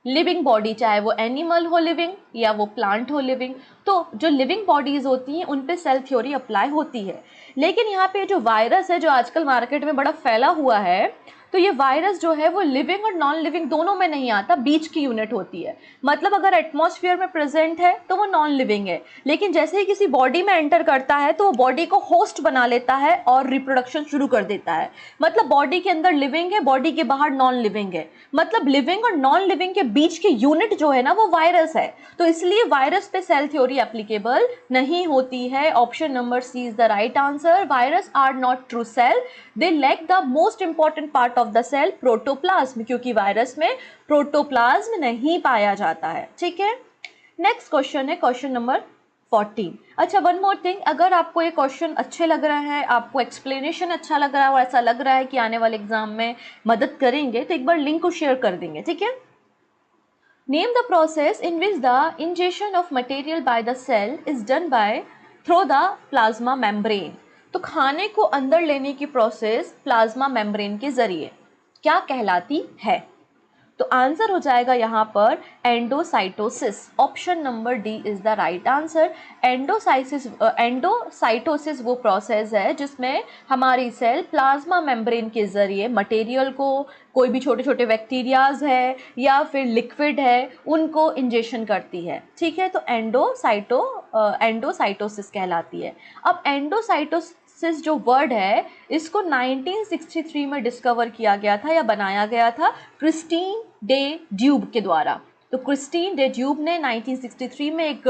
लिविंग बॉडी, चाहे वो एनिमल हो लिविंग या वो प्लांट हो लिविंग, तो जो लिविंग बॉडीज होती हैं उन पे सेल थ्योरी अप्लाई होती है। लेकिन यहाँ पे जो वायरस है जो आजकल मार्केट में बड़ा फैला हुआ है, तो ये वायरस जो है वो लिविंग और नॉन लिविंग दोनों में नहीं आता, बीच की यूनिट होती है। मतलब अगर एटमॉस्फेयर में प्रेजेंट है तो वो नॉन लिविंग है, लेकिन जैसे ही किसी बॉडी में एंटर करता है तो वो बॉडी को होस्ट बना लेता है और रिप्रोडक्शन शुरू कर देता है। मतलब बॉडी के अंदर लिविंग है, बॉडी के बाहर नॉन लिविंग है। मतलब लिविंग और नॉन लिविंग के बीच की यूनिट जो है ना वो वायरस है। तो इसलिए वायरस पे सेल थ्योरी एप्लीकेबल नहीं होती है। Option number C is the right answer. Virus are not true cell, they lack the most important part of the cell, protoplasm, क्योंकि वायरस में प्रोटोप्लाज्म नहीं पाया जाता है। ठीक है, नेक्स्ट क्वेश्चन है क्वेश्चन नंबर 14। अच्छा, वन मोर थिंग, अगर आपको ये क्वेश्चन अच्छे लग रहा है, आपको एक्सप्लेनेशन अच्छा लग रहा है और ऐसा लग रहा है कि आने वाले एग्जाम में मदद करेंगे, तो एक बार लिंक को शेयर कर देंगे। ठीक है, name the process in which the injection of material by the cell is done by through the plasma membrane. तो खाने को अंदर लेने की प्रोसेस प्लाज्मा मेम्ब्रेन के जरिए क्या कहलाती है? तो आंसर हो जाएगा यहाँ पर endocytosis. Option number D is the right answer. Endocytosis वो प्रोसेस है जिसमें हमारी सेल प्लाज्मा मेम्ब्रेन के जरिए मटेरियल को, कोई भी छोटे छोटे बैक्टीरियाज है या फिर लिक्विड है, उनको इंजेक्शन करती है। ठीक है, तो एंडोसाइटोसिस कहलाती है। अब एंडोसाइटोसिस जो वर्ड है इसको 1963 में डिस्कवर किया गया था या बनाया गया था क्रिस्टीन डे ड्यूब के द्वारा। तो क्रिस्टीन डे ड्यूब ने 1963 में एक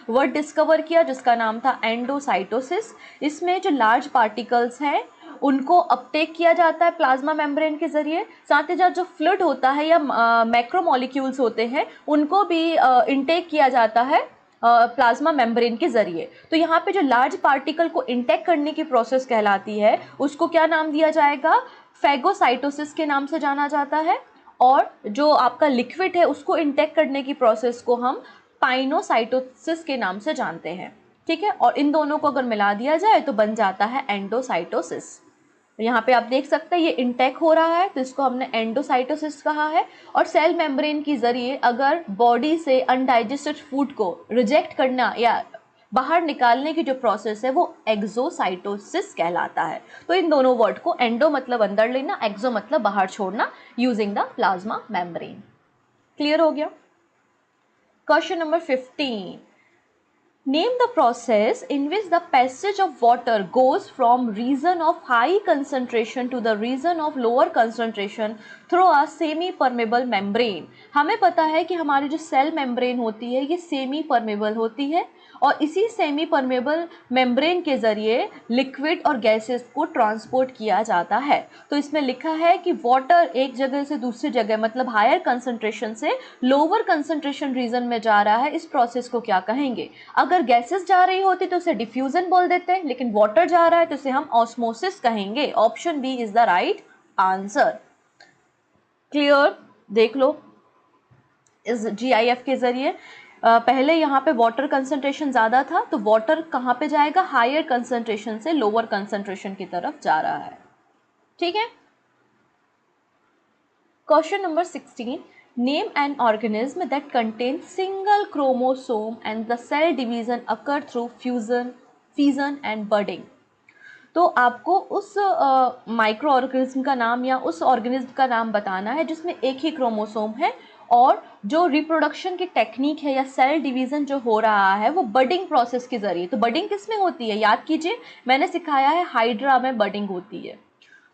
वर्ड डिस्कवर किया जिसका नाम था एंडोसाइटोसिस। इसमें जो लार्ज पार्टिकल्स हैं उनको अपटेक किया जाता है प्लाज्मा मेम्ब्रेन के जरिए, साथ ही साथ जो फ्लूइड होता है या मैक्रोमोलिक्यूल्स होते हैं उनको भी इनटेक किया जाता है प्लाज्मा मेम्ब्रेन के जरिए। तो यहाँ पे जो लार्ज पार्टिकल को इंटेक करने की प्रोसेस कहलाती है उसको क्या नाम दिया जाएगा? फैगोसाइटोसिस के नाम से जाना जाता है। और जो आपका लिक्विड है उसको इंटेक करने की प्रोसेस को हम पाइनोसाइटोसिस के नाम से जानते हैं। ठीक है, और इन दोनों को अगर मिला दिया जाए तो बन जाता है एंडोसाइटोसिस। यहाँ पे आप देख सकते हैं ये इंटेक हो रहा है तो इसको हमने एंडोसाइटोसिस कहा है। और सेल मेम्ब्रेन के जरिए अगर बॉडी से अनडाइजेस्टेड फूड को रिजेक्ट करना या बाहर निकालने की जो प्रोसेस है वो एक्सोसाइटोसिस कहलाता है। तो इन दोनों वर्ड को, एंडो मतलब अंदर लेना, एक्सो मतलब बाहर छोड़ना, using the plasma membrane. Clear हो गया? Question number 15, name the process in which the passage of water goes from region of high concentration to the region of lower concentration through a semi permeable membrane। हमें पता है कि हमारी जो cell membrane होती है ये सेमी परमेबल होती है और इसी सेमी परमेबल मेम्ब्रेन के जरिए लिक्विड और गैसेस को ट्रांसपोर्ट किया जाता है। तो इसमें लिखा है कि वाटर एक जगह से दूसरी जगह, मतलब हायर कंसंट्रेशन से लोअर कंसंट्रेशन रीजन में जा रहा है, इस प्रोसेस को क्या कहेंगे? अगर गैसेस जा रही होती तो उसे डिफ्यूजन बोल देते हैं, लेकिन वाटर जा रहा है तो इसे हम ऑस्मोसिस कहेंगे। Option B is the right answer. Clear? देख लो इस GIF के जरिए पहले यहाँ पे वाटर कंसंट्रेशन ज़्यादा था तो वाटर कहाँ पे जाएगा? हायर कंसंट्रेशन से लोअर कंसंट्रेशन की तरफ जा रहा है। ठीक है, question number 16, name an organism that contain single chromosome and the cell division occur through fusion, fission and budding. तो आपको उस माइक्रो ऑर्गेनिज्म का नाम या उस ऑर्गेनिज्म का नाम बताना है जिसमें एक ही क्रोमोसोम है और जो रिप्रोडक्शन की टेक्निक है या सेल डिवीज़न जो हो रहा है वो बडिंग प्रोसेस के ज़रिए। तो बडिंग किस में होती है, याद कीजिए, मैंने सिखाया है हाइड्रा में बडिंग होती है।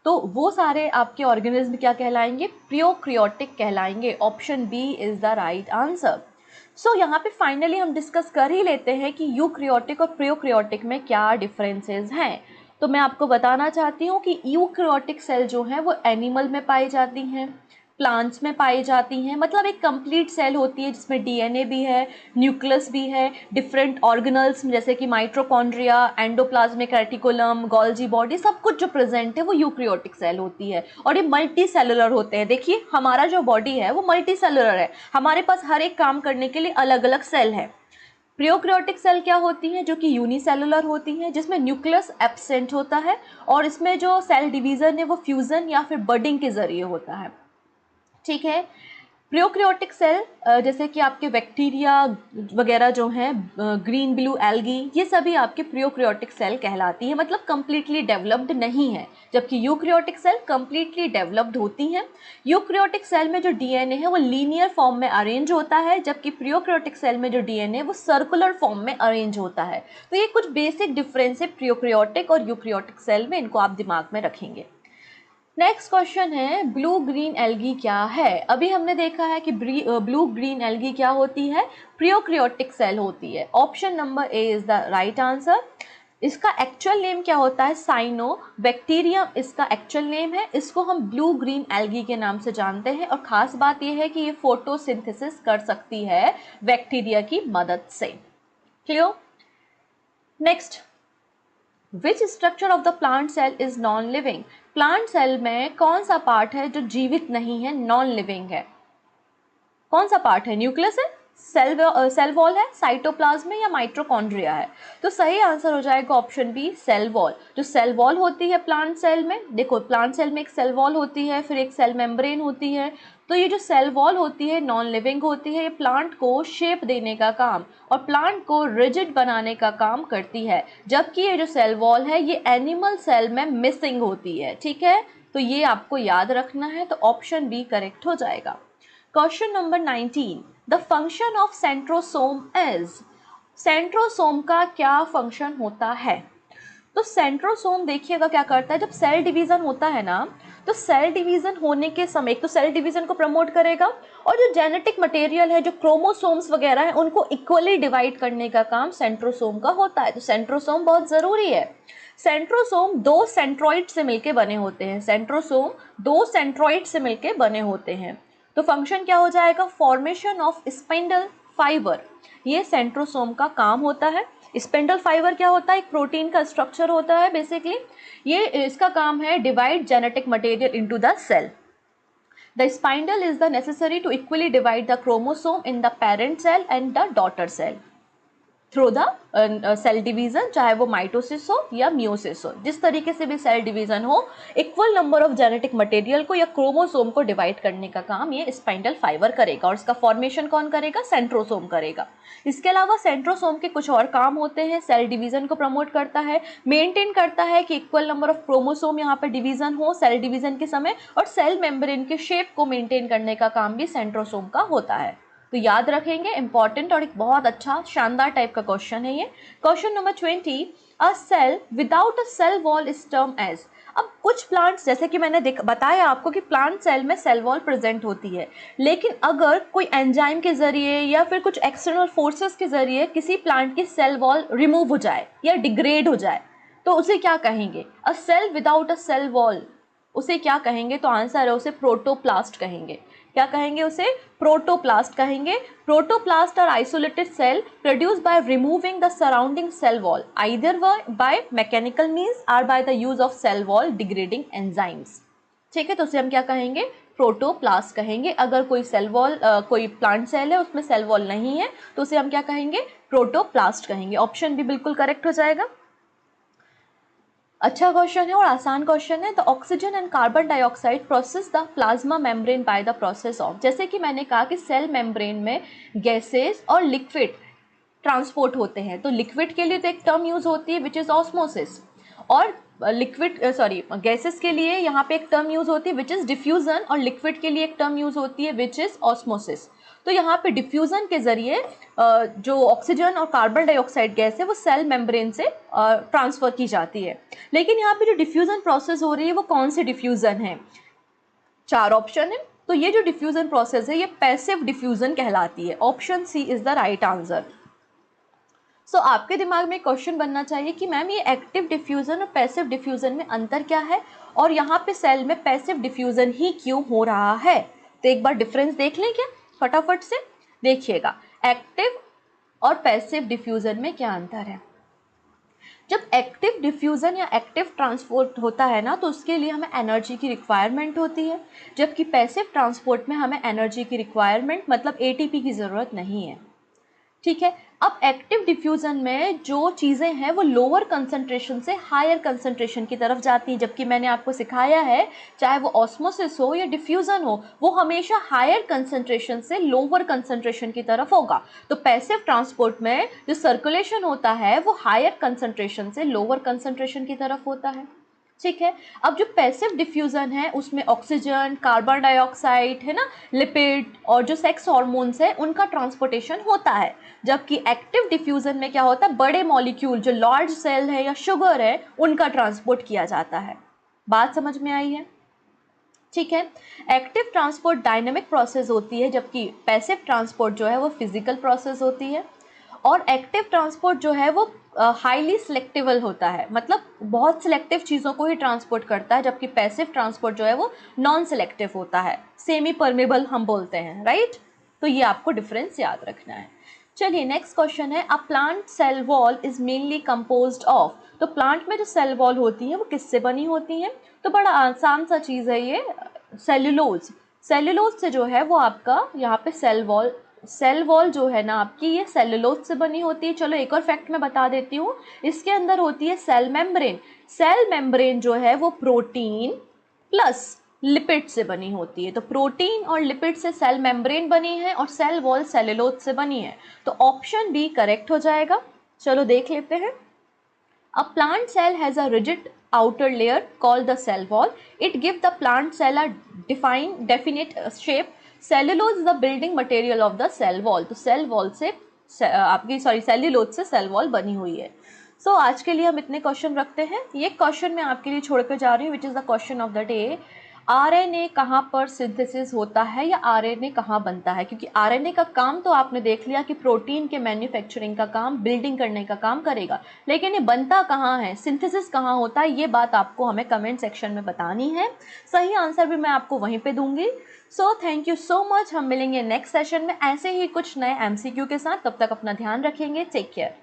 तो वो सारे आपके ऑर्गेनिज्म क्या कहलाएंगे, प्रोकैरियोटिक कहलाएंगे। Option B is the right answer. So यहाँ पे फाइनली हम डिस्कस कर ही लेते हैं कि यूकैरियोटिक और प्रोकैरियोटिक में क्या डिफरेंसेस हैं। तो मैं आपको बताना चाहती हूँ कि यूकैरियोटिक सेल जो हैं वो एनिमल में पाई जाती हैं, प्लांट्स में पाई जाती हैं, मतलब एक कंप्लीट सेल होती है जिसमें डीएनए भी है, न्यूक्लियस भी है, डिफरेंट ऑर्गेनल्स जैसे कि mitochondria, endoplasmic reticulum, Golgi body, सब कुछ जो प्रेजेंट है वो यूकैरियोटिक सेल होती है। और ये मल्टी सेलुलर होते हैं। देखिए हमारा जो बॉडी है वो मल्टी सेलुलर है, हमारे पास हर एक काम करने के लिए अलग अलग सेल है। प्रोकैरियोटिक सेल क्या होती हैं, जो कि यूनिसेलुलर होती हैं, जिसमें न्यूक्लियस एब्सेंट होता है और इसमें जो सेल डिवीज़न है वो फ्यूज़न या फिर बडिंग के ज़रिए होता है। ठीक है। प्रोकैरियोटिक सेल जैसे कि आपके बैक्टीरिया वगैरह जो हैं, ग्रीन ब्लू एल्गी, ये सभी आपके प्रोकैरियोटिक सेल कहलाती है, मतलब कंप्लीटली डेवलप्ड नहीं है, जबकि यूकैरियोटिक सेल कंप्लीटली डेवलप्ड होती हैं। यूकैरियोटिक सेल में जो डीएनए है वो लीनियर फॉर्म में अरेंज होता है, जबकि प्रोकैरियोटिक सेल में जो डीएनए वो सर्कुलर फॉर्म में अरेंज होता है। तो ये कुछ बेसिक डिफरेंस है प्रोकैरियोटिक और यूकैरियोटिक सेल में, इनको आप दिमाग में रखेंगे। नेक्स्ट क्वेश्चन है, ब्लू ग्रीन एल्गी क्या है। अभी हमने देखा है कि ब्लू ग्रीन एल्गी क्या होती है, प्रोकैरियोटिक सेल होती है। Option number A is the right answer. इसका एक्चुअल नेम क्या होता है, साइनोबैक्टीरियम इसका एक्चुअल नेम है। इसको हम ब्लू ग्रीन एल्गी के नाम से जानते हैं और ख़ास बात यह है कि ये फोटोसिंथेसिस कर सकती है बैक्टीरिया की मदद से। Clear. Next, which structure of the plant cell is non living. Plant cell में कौन सा पार्ट है जो जीवित नहीं है, नॉन लिविंग है, कौन सा पार्ट है, न्यूक्लियस है, सेल वॉल है, साइटोप्लाज्म है या माइटोकॉन्ड्रिया है। तो सही आंसर हो जाएगा ऑप्शन बी, सेल वॉल। जो सेल वॉल होती है प्लांट सेल में, देखो प्लांट सेल में एक सेल वॉल होती है, फिर एक सेल मेम्ब्रेन होती है। तो ये जो सेल वॉल होती है नॉन लिविंग होती है, ये प्लांट को शेप देने का काम और प्लांट को रिजिड बनाने का काम करती है, जबकि ये जो सेल वॉल है ये एनिमल सेल में मिसिंग होती है। ठीक है, तो ये आपको याद रखना है, तो ऑप्शन बी करेक्ट हो जाएगा। Question number 19, the function of centrosome is. Centrosome का क्या फंक्शन होता है। तो सेंट्रोसोम देखिएगा क्या करता है, जब सेल डिवीजन होता है ना, तो सेल डिवीजन होने के समय एक तो सेल डिवीजन को प्रमोट करेगा और जो जेनेटिक मटेरियल है, जो क्रोमोसोम्स वगैरह है, उनको इक्वली डिवाइड करने का काम सेंट्रोसोम का होता है। तो सेंट्रोसोम बहुत ज़रूरी है। सेंट्रोसोम दो सेंट्रॉइड से मिलकर बने होते हैं, सेंट्रोसोम दो सेंट्रॉइड से मिलकर बने होते हैं। तो फंक्शन क्या हो जाएगा, फॉर्मेशन ऑफ स्पिंडल फाइबर, ये सेंट्रोसोम का काम होता है। स्पिंडल फाइबर क्या होता है, एक प्रोटीन का स्ट्रक्चर होता है बेसिकली। ये इसका काम है divide genetic material into the cell. The spindle is the necessary to equally divide the chromosome in the parent cell and the daughter cell through the cell division, चाहे वो mitosis हो या मियोसिस हो, जिस तरीके से भी सेल डिवीजन हो, equal number of genetic material को या क्रोमोसोम को डिवाइड करने का काम ये स्पाइंडल फाइबर करेगा और इसका फॉर्मेशन कौन करेगा, सेंट्रोसोम करेगा। इसके अलावा सेंट्रोसोम के कुछ और काम होते हैं, सेल डिवीजन को प्रमोट करता है, मेंटेन करता है कि इक्वल नंबर ऑफ क्रोमोसोम यहाँ पर डिवीजन हो सेल डिवीजन के समय, और सेल मेम्ब्रेन के शेप को मेंटेन करने का काम भी सेंट्रोसोम का होता है। तो याद रखेंगे, इंपॉर्टेंट और एक बहुत अच्छा शानदार टाइप का क्वेश्चन है ये। Question number 20, a cell without a cell wall is term as. अब कुछ प्लांट्स, जैसे कि मैंने बताया आपको कि प्लांट सेल में सेल वॉल प्रेजेंट होती है, लेकिन अगर कोई एंजाइम के जरिए या फिर कुछ एक्सटर्नल फोर्सेस के जरिए किसी प्लांट की सेल वॉल रिमूव हो जाए या डिग्रेड हो जाए, तो उसे क्या कहेंगे, a cell without a cell wall, उसे क्या कहेंगे। तो आंसर है उसे प्रोटोप्लास्ट कहेंगे। क्या कहेंगे उसे, प्रोटोप्लास्ट कहेंगे। Protoplast are isolated cell produce by removing the surrounding cell wall either by mechanical means और by the use of cell wall degrading enzymes. ठीक है, तो उसे हम क्या कहेंगे, प्रोटोप्लास्ट कहेंगे। अगर कोई सेल वॉल कोई प्लांट सेल है उसमें सेल वॉल नहीं है तो उसे हम क्या कहेंगे, प्रोटोप्लास्ट कहेंगे। ऑप्शन भी बिल्कुल करेक्ट हो जाएगा। अच्छा क्वेश्चन है और आसान क्वेश्चन है। The oxygen and carbon dioxide process the plasma membrane by the process of, जैसे कि मैंने कहा कि सेल मेम्ब्रेन में गैसेस और लिक्विड ट्रांसपोर्ट होते हैं। तो लिक्विड के लिए तो एक टर्म यूज होती है विच इज ऑस्मोसिस, और गैसेस के लिए यहाँ पे एक टर्म यूज होती है विच इज डिफ्यूजन, और लिक्विड के लिए एक टर्म यूज होती है विच इज ऑस्मोसिस। तो यहाँ पे डिफ्यूजन के जरिए जो ऑक्सीजन और कार्बन डाइऑक्साइड गैस है वो सेल मेम्ब्रेन से ट्रांसफर की जाती है। लेकिन यहाँ पे जो डिफ्यूजन प्रोसेस हो रही है वो कौन सी डिफ्यूजन है? 4 ऑप्शन है। तो ये जो डिफ्यूजन प्रोसेस है ये पैसिव डिफ्यूजन कहलाती है। Option C is the right answer. So आपके दिमाग में क्वेश्चन बनना चाहिए कि मैम ये एक्टिव डिफ्यूजन और पैसिव डिफ्यूजन में अंतर क्या है, और यहाँ पे सेल में पैसिव डिफ्यूजन ही क्यों हो रहा है। तो एक बार डिफरेंस देख लें क्या, फटाफट से देखिएगा। एक्टिव और पैसिव डिफ्यूजन में क्या अंतर है? जब एक्टिव डिफ्यूजन या एक्टिव ट्रांसपोर्ट होता है ना, तो उसके लिए हमें एनर्जी की रिक्वायरमेंट होती है, जबकि पैसिव ट्रांसपोर्ट में हमें एनर्जी की रिक्वायरमेंट मतलब एटीपी की ज़रूरत नहीं है। ठीक है। अब एक्टिव डिफ्यूजन में जो चीज़ें हैं वो लोअर कंसंट्रेशन से हायर कंसंट्रेशन की तरफ जाती हैं, जबकि मैंने आपको सिखाया है चाहे वो ऑस्मोसिस हो या डिफ्यूजन हो वो हमेशा हायर कंसंट्रेशन से लोअर कंसंट्रेशन की तरफ होगा। तो पैसिव ट्रांसपोर्ट में जो सर्कुलेशन होता है वो हायर कंसंट्रेशन से लोअर कंसंट्रेशन की तरफ होता है। ठीक है। अब जो पैसिव डिफ्यूजन है उसमें ऑक्सीजन, कार्बन डाइऑक्साइड है ना, लिपिड और जो सेक्स हार्मोन्स है उनका ट्रांसपोर्टेशन होता है, जबकि एक्टिव डिफ्यूजन में क्या होता है, बड़े मॉलिक्यूल जो लार्ज सेल है या शुगर है उनका ट्रांसपोर्ट किया जाता है। बात समझ में आई है? ठीक है। एक्टिव ट्रांसपोर्ट डायनेमिक प्रोसेस होती है, जबकि पैसिव ट्रांसपोर्ट जो है वो फिजिकल प्रोसेस होती है। और एक्टिव ट्रांसपोर्ट जो है वो हाईली सिलेक्टिबल होता है, मतलब बहुत सिलेक्टिव चीज़ों को ही ट्रांसपोर्ट करता है, जबकि पैसिव ट्रांसपोर्ट जो है वो नॉन सिलेक्टिव होता है, सेमी परमेबल हम बोलते हैं, राइट। तो ये आपको डिफरेंस याद रखना है। चलिए नेक्स्ट क्वेश्चन है, a plant cell wall is mainly composed of. तो प्लांट में जो सेल वॉल होती है वो किससे बनी होती है? तो बड़ा आसान सा चीज़ है ये, सेल्यूलोज। सेल्यूलोज से जो है वो आपका यहाँ पे सेल वॉल जो है ना आपकी, ये सेल्यूलोज से बनी होती है। चलो एक और फैक्ट मैं बता देती हूँ, इसके अंदर होती है सेल मेम्ब्रेन। सेल मेम्ब्रेन जो है वो प्रोटीन प्लस लिपिड से बनी होती है। तो प्रोटीन और लिपिड से सेल मेम्ब्रेन बनी है और सेल वॉल सेल्यूलोज से बनी है। तो ऑप्शन बी करेक्ट हो जाएगा। चलो देख लेते हैं। A plant cell has a rigid outer layer called the cell wall. It gives the plant cell a definite shape. Cellulose is the building material of the cell wall. तो cell wall से cellulose से cell wall बनी हुई है। सो आज के लिए हम इतने क्वेश्चन रखते हैं। ये क्वेश्चन मैं आपके लिए छोड़ कर जा रही हूँ, which is the question of the day. RNA कहाँ पर सिंथेसिस होता है या आरएनए कहाँ बनता है? क्योंकि आरएनए का काम तो आपने देख लिया कि प्रोटीन के मैन्युफैक्चरिंग का काम, बिल्डिंग करने का काम करेगा, लेकिन ये बनता कहाँ है, सिंथेसिस कहाँ होता है, ये बात आपको हमें कमेंट सेक्शन में बतानी है। सही आंसर भी मैं आपको वहीं पे दूंगी। So thank you so much. हम मिलेंगे नेक्स्ट सेशन में ऐसे ही कुछ नए एमसीक्यू के साथ। तब तक अपना ध्यान रखेंगे। Take care.